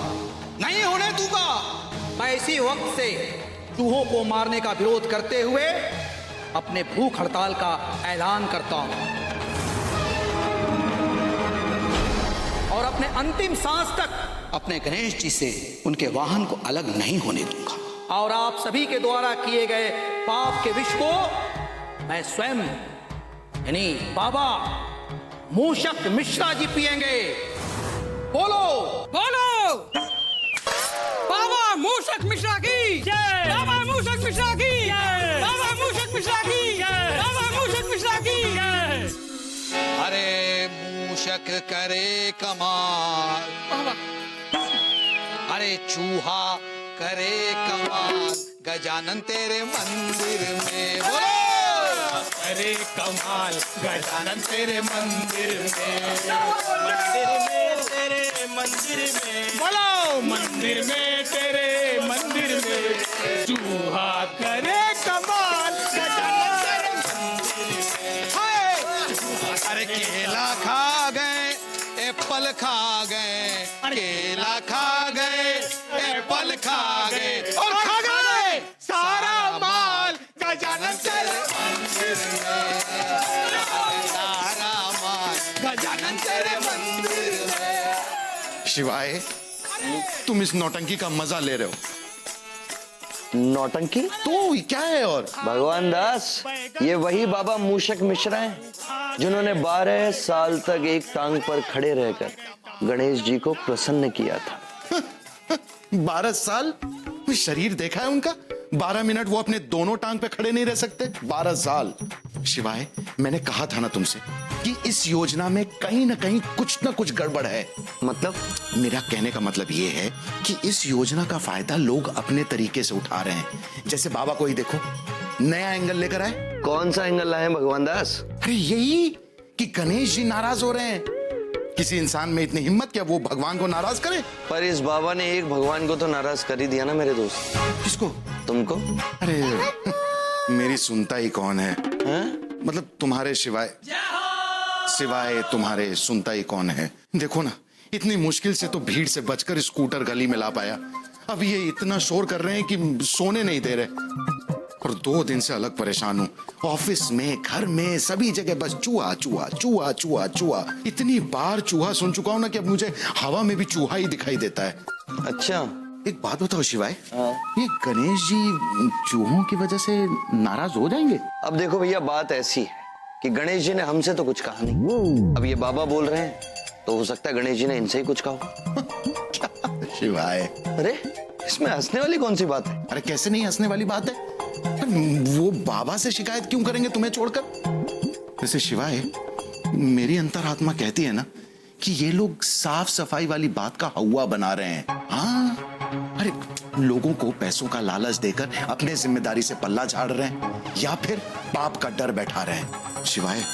S16: नहीं होने दूंगा। मैं इसी वक्त से चूहों को मारने का विरोध करते हुए अपने भूख हड़ताल का ऐलान करता हूं और अपने अंतिम सांस तक अपने गणेश जी से उनके वाहन को अलग नहीं होने दूंगा। और आप सभी के द्वारा किए गए पाप के विष को मैं स्वयं यानी बाबा मूषक मिश्रा जी पिएंगे। बोलो
S8: बोलो, बाबा मूषक मिश्रा की जय। बाबा मूषक मिश्रा की जय। बाबा मूषक मिश्रा की जय। बाबा मूषक मिश्रा की जय।
S16: अरे मूषक करे कमाल, अरे चूहा करे कमाल, गजानन तेरे मंदिर में। बोलो,
S15: अरे कमाल, गजानन तेरे मंदिर में, तेरे मंदिर में। बोलो, मंदिर में तेरे मंदिर में, चूहा करे कमाल, गजानन तेरे मंदिर में।
S16: हाय, अरे केला खा गए, एप्पल खा गए, केला खा गए, एप्पल खा गए और खा गए सारा माल, गजानन तेरे मंदिर में, सारा माल, गजानन तेरे मंदिर में।
S1: शिवाय, तुम इस नौटंकी का मजा ले रहे हो।
S3: नौटंकी
S1: तो क्या है? और
S3: भगवान दास, ये वही बाबा मूषक मिश्रा हैं जिन्होंने 12 साल तक एक टांग पर खड़े रहकर गणेश जी को प्रसन्न किया था।
S1: 12 साल? शरीर देखा है उनका? 12 मिनट वो अपने दोनों टांग पे खड़े नहीं रह सकते। 12 साल। शिवाय, मैंने कहा था ना तुमसे कि इस योजना में कहीं ना कहीं कुछ ना कुछ गड़बड़ है।
S3: मतलब?
S1: मेरा कहने का मतलब ये है कि इस योजना का फायदा लोग अपने तरीके से उठा रहे हैं। जैसे बाबा को ही देखो, नया एंगल लेकर आए।
S3: कौन सा एंगल लाए भगवान दास?
S1: अरे यही कि गणेश जी नाराज हो रहे हैं। किसी इंसान में इतनी हिम्मत क्या वो भगवान को नाराज करे?
S3: पर इस बाबा ने एक भगवान को तो नाराज कर ही दिया ना मेरे दोस्त।
S1: किसको?
S3: तुमको।
S1: अरे मेरी सुनता ही कौन है? मतलब तुम्हारे सिवाय तुम्हारे सुनता ही कौन है? देखो ना, इतनी मुश्किल से तो भीड़ से बचकर स्कूटर गली में ला पाया। अब ये इतना शोर कर रहे हैं कि सोने नहीं दे रहे। और 2 दिन से अलग परेशान हूँ। ऑफिस में, घर में, सभी जगह बस चूहा चूहा चूहा चूहा चूहा। इतनी बार चूहा सुन चुका हूँ ना कि अब मुझे हवा में भी चूहा ही दिखाई देता है।
S3: अच्छा,
S1: एक बात बताओ शिवाय, ये गणेश जी चूहों की वजह से नाराज हो जाएंगे?
S3: अब देखो भैया, बात ऐसी है कि गणेश जी ने हमसे तो कुछ कहा नहीं। अब ये बाबा बोल रहे हैं तो हो सकता है गणेश जी ने इनसे ही कुछ कहा।
S1: शिवाय,
S3: अरे इसमें हंसने वाली कौन सी बात है?
S1: अरे कैसे नहीं हंसने वाली बात है? वो बाबा से शिकायत क्यों करेंगे तुम्हें छोड़कर? वैसे शिवाय, मेरी अंतरात्मा कहती है ना कि ये लोग साफ सफाई वाली बात का हवा बना रहे हैं। हाँ, अरे लोगों को पैसों का लालच देकर अपने जिम्मेदारी से पल्ला झाड़ रहे हैं या फिर पाप का डर बैठा रहे हैं। शिवाय,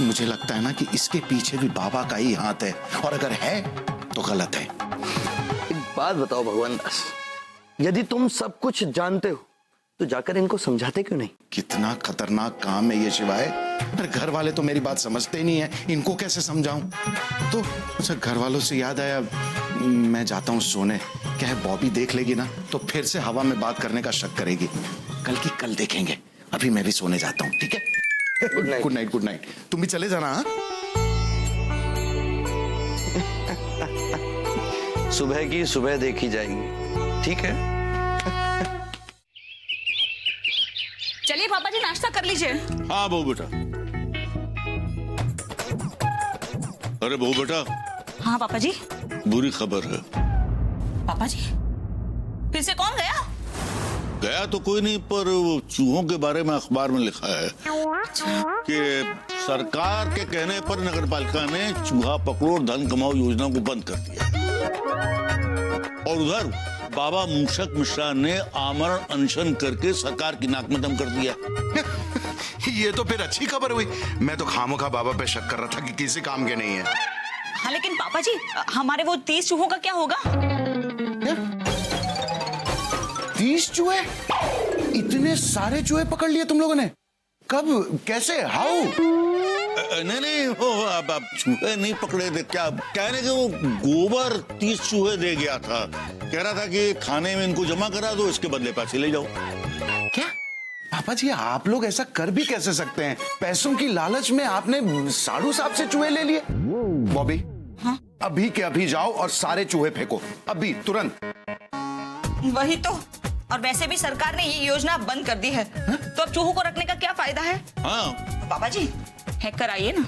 S1: मुझे लगता है ना कि इसके पीछे भी बाबा का ही हाथ है, और अगर है तो गलत है।
S3: एक बात बताओ भगवान दास, यदि तुम सब कुछ जानते हो तो जाकर इनको समझाते क्यों नहीं?
S1: कितना खतरनाक काम है ये शिवाय। पर घर वाले तो मेरी बात समझते ही नहीं है, इनको कैसे समझाऊं? तो अच्छा, घर वालों से याद आया, मैं जाता हूँ सोने। क्या है, बॉबी देख लेगी ना तो फिर से हवा में बात करने का शक करेगी। कल की कल देखेंगे, अभी मैं भी सोने जाता हूँ, ठीक है? Good night. Good night, good night. तुम भी चले जाना। हाँ,
S3: सुबह की सुबह देखी जाएगी, ठीक है?
S2: चलिए पापा जी, नाश्ता कर लीजिए।
S4: हाँ बहू बेटा। अरे बहू बेटा।
S2: हाँ पापा जी।
S4: बुरी खबर है।
S2: पापा जी, फिर से कौन गया?
S4: गया तो कोई नहीं, पर वो चूहों के बारे में अखबार में लिखा है कि सरकार के कहने पर नगर पालिका ने चूहा पकड़ो और धन कमाओ योजना को बंद कर दिया। और उधर बाबा मूषक मिश्रा ने आमरण अनशन करके सरकार की नाक में दम कर दिया।
S1: ये तो फिर अच्छी खबर हुई। मैं तो खामोखा बाबा पे शक कर रहा था कि किसी काम के नहीं है।
S2: हाँ लेकिन पापा जी, हमारे वो 30 चूहों का क्या होगा?
S1: 30 चूहे? इतने सारे चूहे पकड़ लिए तुम लोगों ने? कब, कैसे, हाउ?
S4: नहीं, वो अब चूहे नहीं पकड़े थे। क्या कहने के, वो गोबर 30 चूहे दे गया था। कह रहा था कि थाने में इनको जमा करा दो, इसके बदले पैसे ले जाओ।
S1: क्या पापा जी, आप लोग ऐसा कर भी कैसे सकते हैं? पैसों की लालच में आपने साधु साहब से चूहे ले लिए। बॉबी, हाँ? अभी के अभी जाओ और सारे चूहे फेंको, अभी तुरंत।
S2: वही तो, और वैसे भी सरकार ने ये योजना बंद कर दी है। हा? तो अब चूहों को रखने का क्या फायदा है?
S4: हाँ
S2: पापा जी, हैक कर आइए ना।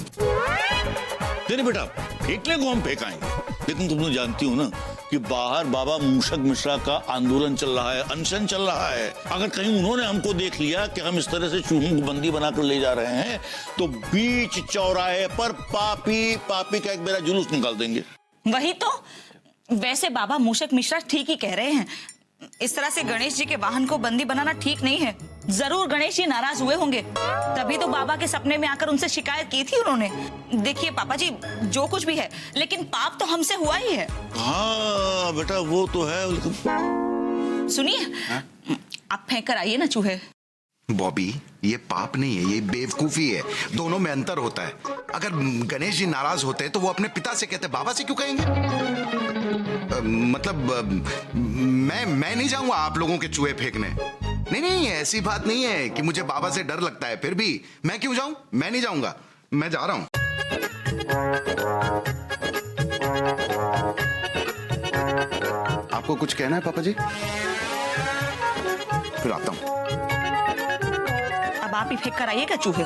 S4: नहीं बेटा, फेंकने को हम फेंकाएंगे, लेकिन तुम तो जानती हो ना कि बाहर बाबा मूषक मिश्रा का आंदोलन चल रहा है, अनशन चल रहा है। अगर कहीं उन्होंने हमको देख लिया कि हम इस तरह से चूहों को बंदी बनाकर ले जा रहे हैं तो बीच चौराहे पर पापी का एक मेरा जुलूस निकाल देंगे।
S2: वही तो, वैसे बाबा मूषक मिश्रा ठीक ही कह रहे हैं। इस तरह से गणेश जी के वाहन को बंदी बनाना ठीक नहीं है। जरूर गणेश जी नाराज हुए होंगे, तभी तो बाबा के सपने में आकर उनसे शिकायत की थी उन्होंने। देखिए पापा जी, जो कुछ भी है, लेकिन पाप तो हमसे हुआ ही है।
S4: हाँ बेटा, वो तो है।
S2: सुनिए, आप फेंक कर आइए ना चूहे।
S1: बॉबी, ये पाप नहीं है, ये बेवकूफी है। दोनों में अंतर होता है। अगर गणेश जी नाराज होते तो वो अपने पिता से कहते, बाबा से क्यों कहेंगे? मतलब मैं नहीं जाऊंगा आप लोगों के चूहे फेंकने। नहीं, ऐसी बात नहीं है कि मुझे बाबा से डर लगता है। फिर भी मैं क्यों जाऊं? मैं नहीं जाऊंगा, मैं जा रहा हूं। आपको कुछ कहना है पापा जी? फिर आता हूं।
S2: अब आप ही फेंक कर आइएगा चूहे।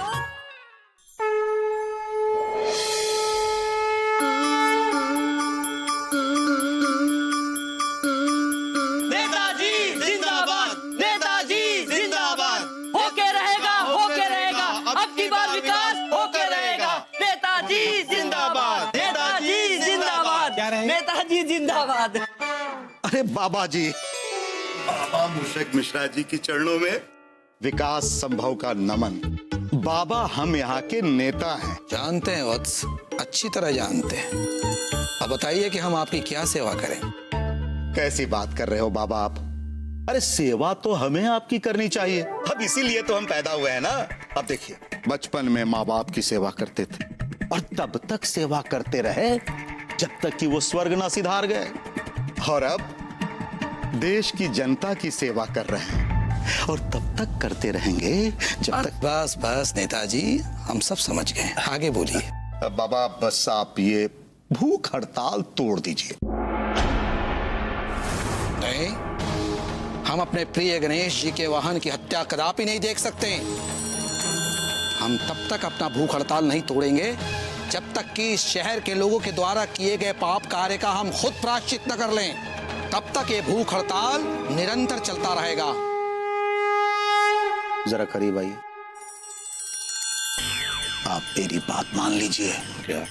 S9: होके रहेगा, अब की बार विकास होके रहेगा। नेताजी
S11: जी जिंदाबाद।
S1: अरे बाबा जी, बाबा मूषक मिश्रा जी की चरणों में विकास संभव का नमन। बाबा हम यहाँ के नेता हैं।
S16: जानते हैं वत्स, अच्छी तरह जानते हैं। अब बताइए कि हम आपकी क्या सेवा करें।
S1: कैसी बात कर रहे हो बाबा आप? अरे सेवा तो हमें आपकी करनी चाहिए, अब इसीलिए तो हम पैदा हुए हैं ना। अब देखिए, बचपन में माँ बाप की सेवा करते थे और तब तक सेवा करते रहे जब तक कि वो स्वर्ग ना सिधार गए, और अब देश की जनता की सेवा कर रहे हैं और तब तक करते रहेंगे जब तक।
S16: बस बस नेताजी, हम सब समझ गए, आगे बोलिए।
S1: बाबा बस आप ये भूख हड़ताल तोड़ दीजिए।
S16: नहीं, हम अपने प्रिय गणेश जी के वाहन की हत्या कदापि नहीं देख सकते। हम तब तक अपना भूख हड़ताल नहीं तोड़ेंगे जब तक कि इस शहर के लोगों के द्वारा किए गए पाप कार्य का हम खुद प्रायश्चित न कर लें। तब तक ये भूख हड़ताल निरंतर चलता रहेगा।
S1: जरा करीब आइए। आप मेरी बात मान लीजिए, क्या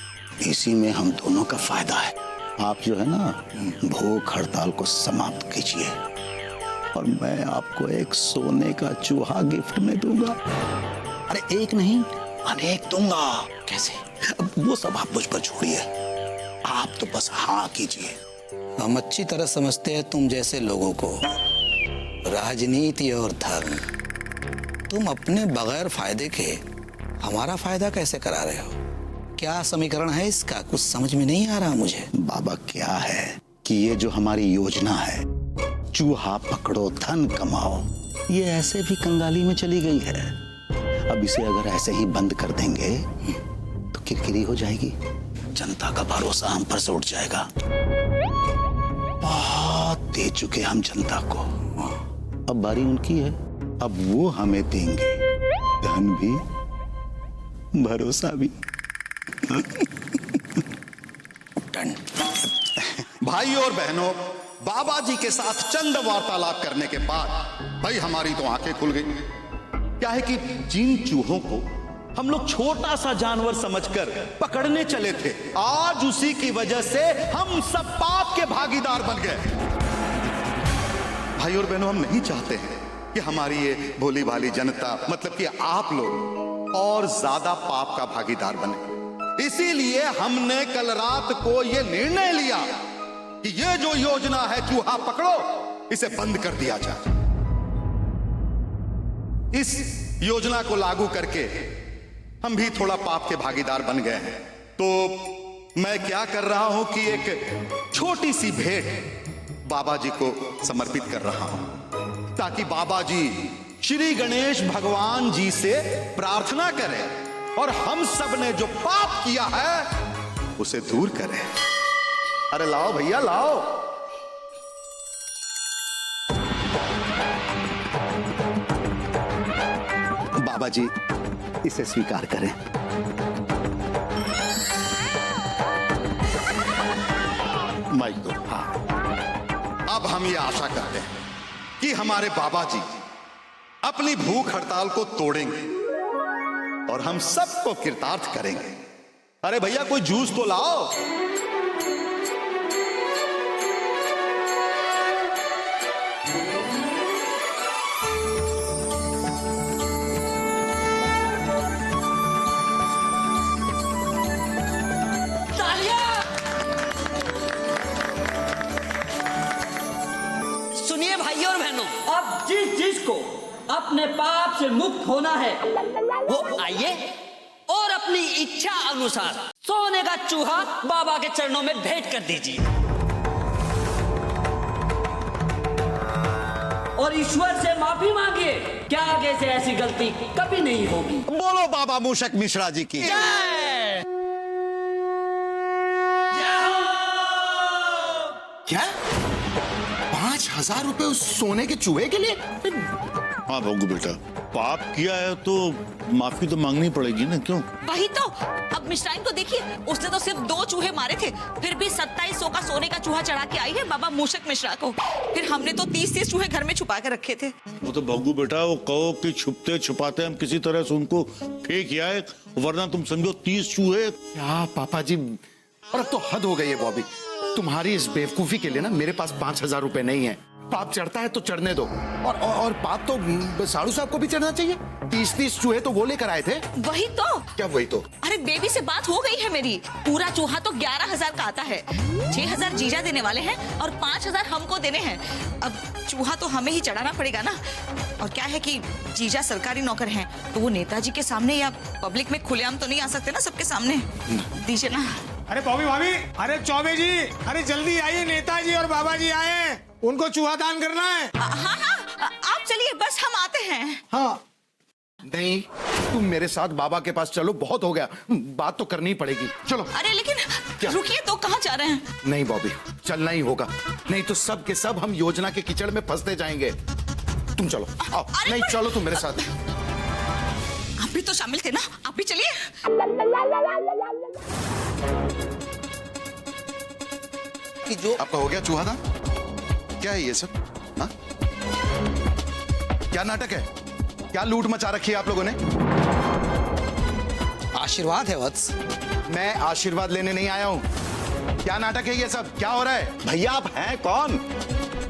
S1: इसी में हम दोनों का फायदा है। आप जो है ना, भूख हड़ताल को समाप्त कीजिए और मैं आपको एक सोने का चूहा गिफ्ट में दूंगा। अरे एक नहीं, अनेक दूंगा। कैसे? अब वो सब आप मुझ पर छोड़िए, आप तो बस हाँ कीजिए।
S16: हम अच्छी तरह समझते हैं तुम जैसे लोगों को, राजनीति और धर्म। तुम अपने बगैर फायदे के हमारा फायदा कैसे करा रहे हो? क्या समीकरण है इसका? कुछ समझ में नहीं आ रहा मुझे।
S1: बाबा क्या है कि ये जो हमारी योजना है, चूहा पकड़ो धन कमाओ, ये ऐसे भी कंगाली में चली गई है। अब इसे अगर ऐसे ही बंद कर देंगे तो किरकिरी हो जाएगी, जनता का भरोसा हम पर से उठ जाएगा। बहुत दे चुके हम जनता को, अब बारी उनकी है, अब वो हमें देंगे, धन भी भरोसा भी। भाई और बहनों, बाबा जी के साथ चंद वार्तालाप करने के बाद भाई हमारी तो आंखें खुल गई। क्या है कि जिन चूहों को हम लोग छोटा सा जानवर समझकर पकड़ने चले थे, आज उसी की वजह से हम सब पाप के भागीदार बन गए। भाई और बहनों, हम नहीं चाहते हैं कि हमारी ये भोली भाली जनता, मतलब कि आप लोग, और ज्यादा पाप का भागीदार बने। इसीलिए हमने कल रात को यह निर्णय लिया कि ये जो योजना है चूहा पकड़ो, इसे बंद कर दिया जाए। इस योजना को लागू करके हम भी थोड़ा पाप के भागीदार बन गए हैं। तो मैं क्या कर रहा हूं कि एक छोटी सी भेंट बाबा जी को समर्पित कर रहा हूं, ताकि बाबा जी श्री गणेश भगवान जी से प्रार्थना करें और हम सब ने जो पाप किया है उसे दूर करें। अरे लाओ भैया लाओ। बाबा जी इसे स्वीकार करें। माइक दो। हाँ, अब हम ये आशा करते हैं कि हमारे बाबा जी अपनी भूख हड़ताल को तोड़ेंगे और हम सबको कृतार्थ करेंगे। अरे भैया कोई जूस तो लाओ।
S11: सुनिए भाइयों और बहनों, अब जिस को अपने पाप से मुक्त होना है वो आइए और अपनी इच्छा अनुसार सोने का चूहा बाबा के चरणों में भेंट कर दीजिए और ईश्वर से माफी मांगिए। क्या आगे से ऐसी गलती कभी नहीं होगी।
S1: बोलो बाबा मूषक मिश्रा जी की
S11: जय।
S1: क्या 5,000 रुपए उस सोने के चूहे के लिए?
S4: हाँ बग्गू बेटा, पाप किया है तो माफी तो मांगनी पड़ेगी ना, क्यों?
S2: वही तो। अब मिश्राइन को देखिए, उसने तो सिर्फ 2 चूहे मारे थे, फिर भी 2700 का सोने का चूहा चढ़ा के आई है बाबा मूषक मिश्रा को। फिर हमने तो 30 चूहे घर में छुपा के रखे थे।
S4: वो तो बग्गू बेटा, वो कहो कि छुपते छुपाते हम किसी तरह से उनको फेंक आए, वरना तुम समझो 30 चूहे।
S1: क्या पापा जी, और अब तो हद हो गई है बॉबी। तुम्हारी इस बेवकूफी के लिए ना मेरे पास 5,000 रुपए नहीं है। पाप चढ़ता है तो चढ़ने दो, और पाप तो साड़ू साहब को भी चढ़ना चाहिए। 30-30 चूहे तो वो लेकर आए थे।
S2: वही तो।
S1: क्या वही तो?
S2: अरे बेबी से बात हो गई है मेरी। पूरा चूहा तो 11,000 का आता है। 6,000 जीजा देने वाले हैं और 5,000 हमको देने हैं। अब चूहा तो हमें ही चढ़ाना पड़ेगा ना। और क्या है कि जीजा सरकारी नौकर हैं, तो वो नेताजी के सामने या पब्लिक में खुलेआम तो नहीं आ सकते ना सबके सामने। दीजिए ना।
S15: अरे बॉबी भाभी, अरे चौबे जी, अरे जल्दी आइए, नेताजी और बाबा जी आए, उनको चूहा दान करना है।
S2: हाँ आप चलिए, बस हम आते हैं।
S1: हाँ नहीं, तुम मेरे साथ बाबा के पास चलो, बहुत हो गया, बात तो करनी पड़ेगी। चलो।
S2: अरे लेकिन रुकिए तो, कहाँ जा रहे हैं?
S1: नहीं बॉबी, चलना ही होगा, नहीं तो सब के सब हम योजना के कीचड़ में फंसते जाएंगे। तुम चलो। आओ। नहीं चलो तुम मेरे साथ।
S2: आप भी तो शामिल थे ना, आप भी चलिए।
S1: कि जो आपका हो गया चूहा दान? क्या है ये सब? हाँ? क्या नाटक है? क्या लूट मचा रखी है आप लोगों ने?
S16: आशीर्वाद है वत्स।
S1: मैं आशीर्वाद लेने नहीं आया हूँ। क्या नाटक है ये सब? क्या हो रहा है?
S4: भैया आप हैं कौन?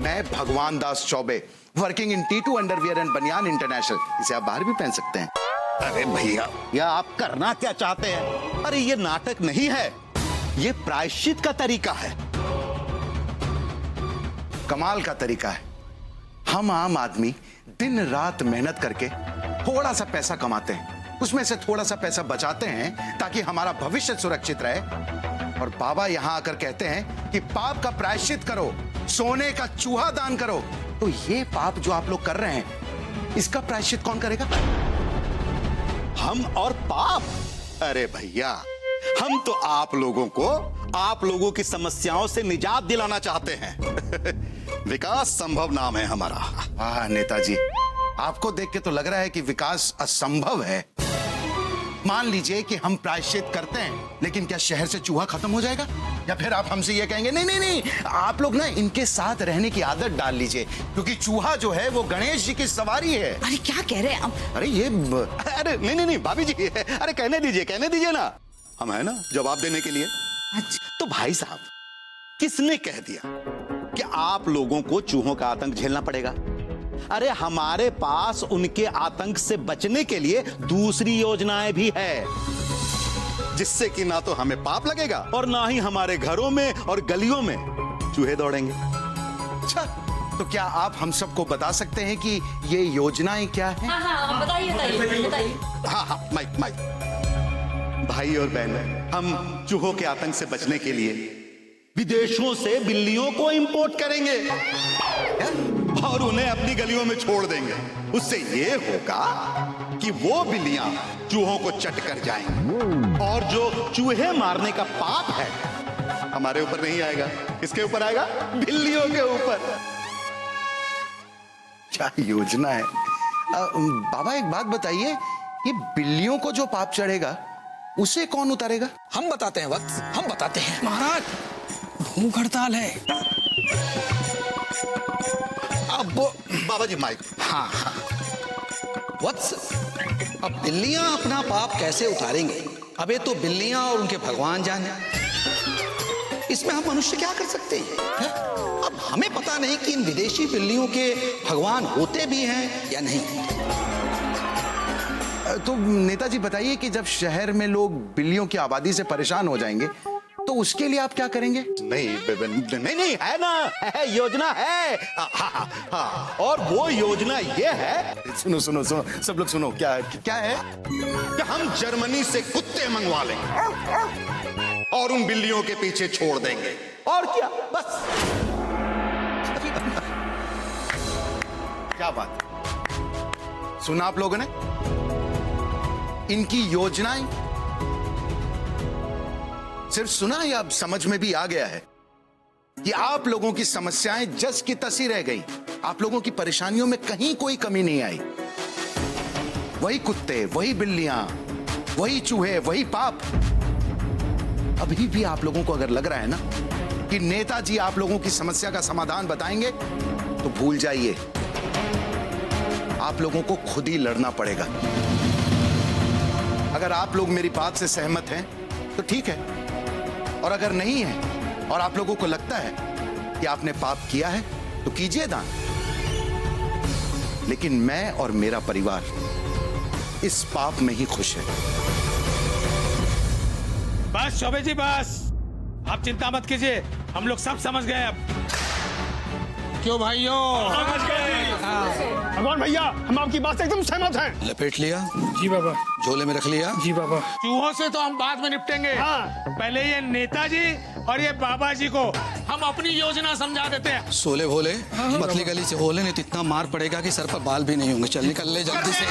S1: मैं Bhagwan Das Choubey, working in T2 underwear and baniyan international. इसे आप बाहर भी पहन सकते हैं।
S4: अरे भैया, या आप करना क्या चाहते हैं? अरे ये नाटक नहीं है, ये प्रायश्चित का तरीका है।
S1: कमाल का तरीका है। हम आम आदमी दिन रात मेहनत करके थोड़ा सा पैसा कमाते हैं, उसमें से थोड़ा सा पैसा बचाते हैं ताकि हमारा भविष्य सुरक्षित रहे। और बाबा यहां आकर कहते हैं कि पाप का प्रायश्चित करो, सोने का चूहा दान करो। तो ये पाप जो आप लोग कर रहे हैं, इसका प्रायश्चित कौन करेगा?
S4: हम और पाप? अरे भैया, हम तो आप लोगों को आप लोगों की समस्याओं से निजात दिलाना चाहते हैं। विकास संभव नाम है हमारा।
S1: वाह नेताजी, आपको देख के तो लग रहा है कि विकास असंभव है। मान लीजिए कि हम प्रायश्चित करते हैं, लेकिन क्या शहर से चूहा खत्म हो जाएगा? या फिर आप हमसे ये कहेंगे नहीं नहीं नहीं, आप लोग ना इनके साथ रहने की आदत डाल लीजिए, क्योंकि चूहा जो है वो गणेश जी की सवारी है।
S2: अरे क्या कह रहे हैं आप?
S1: अरे ये
S4: अरे नहीं नहीं नहीं भाभी जी, अरे कहने दीजिए ना, हम है ना जवाब देने के लिए। तो भाई साहब, किसने कह दिया कि आप लोगों को चूहों का आतंक झेलना पड़ेगा? अरे हमारे पास उनके आतंक से बचने के लिए दूसरी योजनाएं भी है, जिससे कि ना तो हमें पाप लगेगा और ना ही हमारे घरों में और गलियों में चूहे दौड़ेंगे।
S1: अच्छा, तो क्या आप हम सबको बता सकते हैं कि ये योजनाएं क्या हैं?
S9: हाँ, बताइए।
S4: हाँ, माइक। भाई और बहन, हम चूहों के आतंक से बचने के लिए विदेशों से बिल्लियों को इंपोर्ट करेंगे और उन्हें अपनी गलियों में छोड़ देंगे। उससे ये होगा कि वो बिल्लियां चूहों को चट कर जाएंगी और जो चूहे मारने का पाप है हमारे ऊपर नहीं आएगा। किसके ऊपर आएगा? बिल्लियों के ऊपर।
S1: क्या योजना है? बाबा एक बात बताइए, ये बिल्लियों को जो पाप चढ़ेगा उसे कौन उतारेगा?
S16: हम बताते हैं वत्स, हम बताते हैं।
S8: महाराज, भूख हड़ताल है।
S4: अब बाबा जी माइक।
S16: हाँ वत्स, अब बिल्लियां अपना पाप कैसे उतारेंगे? अब ये तो बिल्लियां और उनके भगवान जाने, इसमें हम मनुष्य क्या कर सकते हैं? अब हमें पता नहीं कि इन विदेशी बिल्लियों के भगवान होते भी हैं या नहीं।
S1: तो नेताजी बताइए कि जब शहर में लोग बिल्लियों की आबादी से परेशान हो जाएंगे तो उसके लिए आप क्या करेंगे?
S4: नहीं है ना, है योजना है। हाँ, और वो योजना ये है।
S1: सुनो सब लोग सुनो, क्या है?
S4: कि हम जर्मनी से कुत्ते मंगवा लेंगे और उन बिल्लियों के पीछे छोड़ देंगे। और क्या, बस।
S1: क्या बात, सुना आप लोगों ने? इनकी योजनाएं सिर्फ सुना या अब समझ में भी आ गया है कि आप लोगों की समस्याएं जस की तसी रह गई, आप लोगों की परेशानियों में कहीं कोई कमी नहीं आई। वही कुत्ते, वही बिल्लियां, वही चूहे, वही पाप। अभी भी आप लोगों को अगर लग रहा है ना कि नेताजी आप लोगों की समस्या का समाधान बताएंगे, तो भूल जाइए, आप लोगों को खुद ही लड़ना पड़ेगा। अगर आप लोग मेरी बात से सहमत हैं तो ठीक है, और अगर नहीं है और आप लोगों को लगता है कि आपने पाप किया है तो कीजिए दान, लेकिन मैं और मेरा परिवार इस पाप में ही खुश है।
S15: बस चौबे जी बस, आप चिंता मत कीजिए, हम लोग सब समझ गए अब। क्यों भाइयों? समझ गए।
S7: भगवान भैया, हम आपकी बात से एकदम सहमत हैं।
S16: लपेट लिया?
S7: जी बाबा।
S16: झोले में रख लिया?
S7: जी बाबा।
S15: चूहों से तो हम बाद में निपटेंगे। पहले ये नेताजी और ये बाबा जी को हम अपनी योजना समझा देते हैं।
S16: सोले भोले पतली गली से होले, नहीं तो इतना मार पड़ेगा कि सर पर बाल भी नहीं होंगे। चल निकल ले जल्दी से।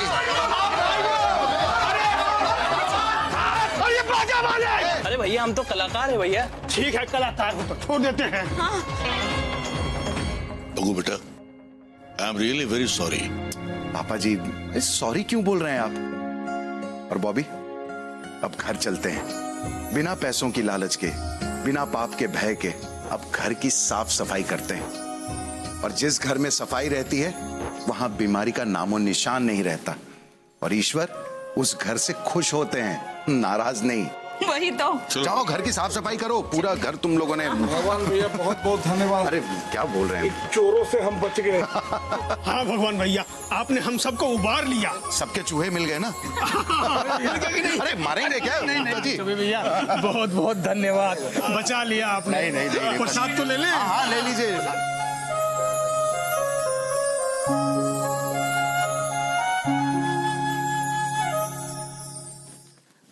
S3: अरे भैया हम तो कलाकार है भैया।
S7: ठीक है कलाकार हो तो छोड़ देते हैं।
S4: बगू बेटा, I am really very sorry.
S1: पापा जी सॉरी क्यों बोल रहे हैं आप? और बॉबी, अब घर चलते हैं, बिना पैसों की लालच के, बिना पाप के भय के, अब घर की साफ सफाई करते हैं। और जिस घर में सफाई रहती है वहां बीमारी का नामो निशान नहीं रहता, और ईश्वर उस घर से खुश होते हैं, नाराज नहीं।
S2: वही तो।
S1: जाओ घर की साफ सफाई करो, पूरा घर तुम लोगों ने।
S10: भगवान भैया बहुत बहुत धन्यवाद।
S1: अरे क्या बोल रहे हैं?
S10: चोरों से हम बच गए।
S7: हाँ भगवान भैया, आपने हम सबको उबार लिया।
S1: सबके चूहे मिल गए ना? अरे मारेंगे क्या?
S7: नहीं चौबे भैया, बहुत बहुत धन्यवाद, बचा लिया आपने।
S1: नहीं।
S7: प्रसाद तो ले ले।
S1: हाँ ले लीजिए।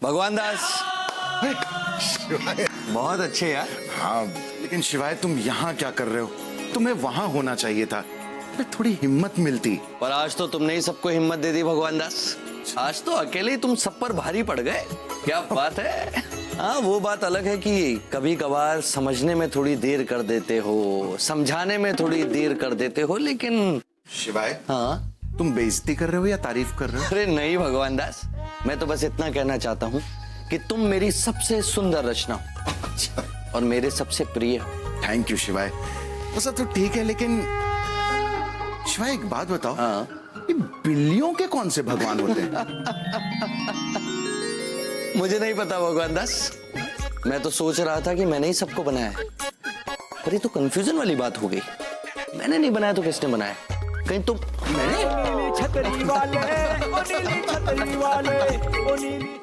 S3: भगवान दास बहुत अच्छे यार।
S1: हाँ लेकिन शिवाय तुम यहाँ क्या कर रहे हो? तुम्हें वहां होना चाहिए था, थोड़ी हिम्मत मिलती।
S3: पर आज तो तुमने ही सबको हिम्मत दे दी भगवान दास। आज तो अकेले ही तुम सब पर भारी पड़ गए। क्या बात है। हाँ वो बात अलग है कि कभी कभार समझने में थोड़ी देर कर देते हो, समझाने में थोड़ी देर कर देते हो, लेकिन
S1: शिवाय
S3: हाँ
S1: तुम बेइज्जती कर रहे हो या तारीफ कर रहे हो?
S3: अरे नहीं भगवान दास, मैं तो बस इतना कहना चाहता हूँ कि तुम मेरी सबसे सुंदर रचना हो और मेरे सबसे प्रिय हो।
S1: थैंक यू शिवाय। वैसा तो ठीक है, लेकिन शिवाय एक बात बताओ।
S3: हाँ
S1: ये बिल्लियों के कौन से भगवान होते हैं?
S3: मुझे नहीं पता भगवान दास, मैं तो सोच रहा था कि मैंने ही सबको बनाया है, पर ये तो कंफ्यूजन वाली बात हो गई। मैंने नहीं बनाया तो किसने बनाया? कहीं तुम मैंने?
S15: छतरी वाले, ओ नीली छतरी वाले, ओ नीली